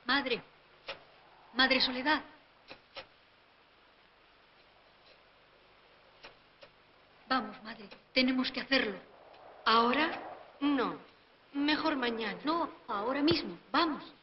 Madre. Madre Soledad. Vamos, madre. Tenemos que hacerlo. ¿Ahora? No. Mejor mañana. No, ahora mismo. Vamos.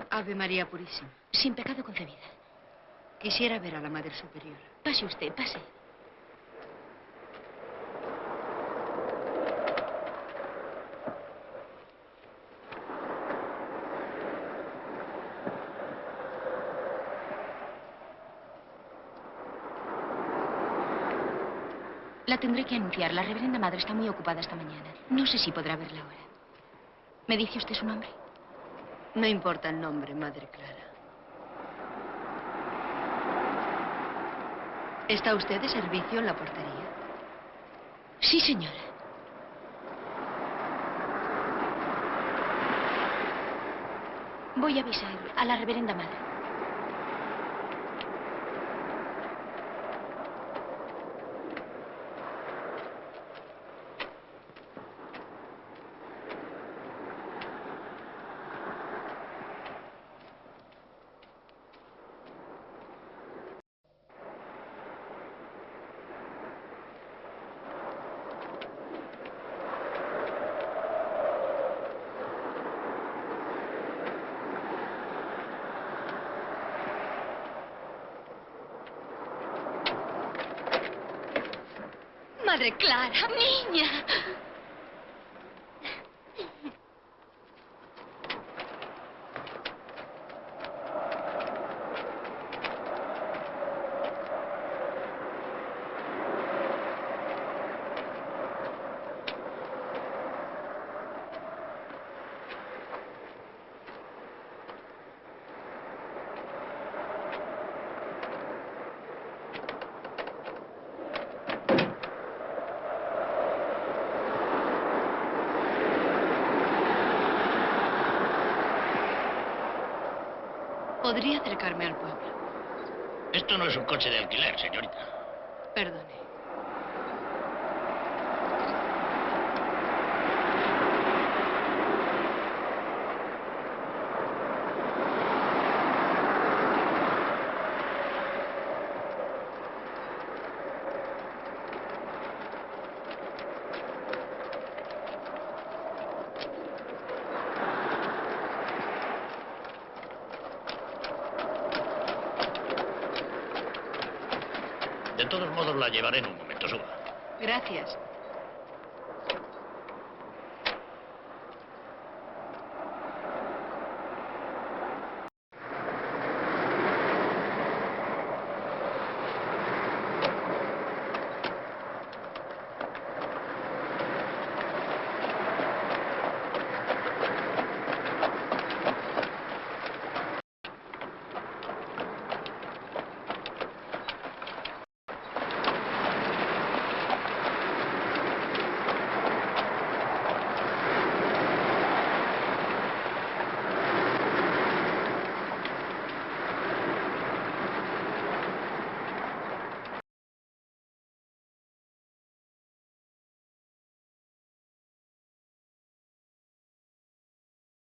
Ave María Purísima. Sin pecado concebida. Quisiera ver a la Madre Superiora. Pase usted, pase. La tendré que anunciar. La reverenda madre está muy ocupada esta mañana. No sé si podrá verla ahora. ¿Me dice usted su nombre? No importa el nombre, Madre Clara. ¿Está usted de servicio en la portería? Sí, señora. Voy a avisar a la reverenda madre. Madre Clara, niña. ¿Podría acercarme al pueblo? Esto no es un coche de alquiler, señorita. Perdone. De todos modos, la llevaré en un momento, suba. Gracias.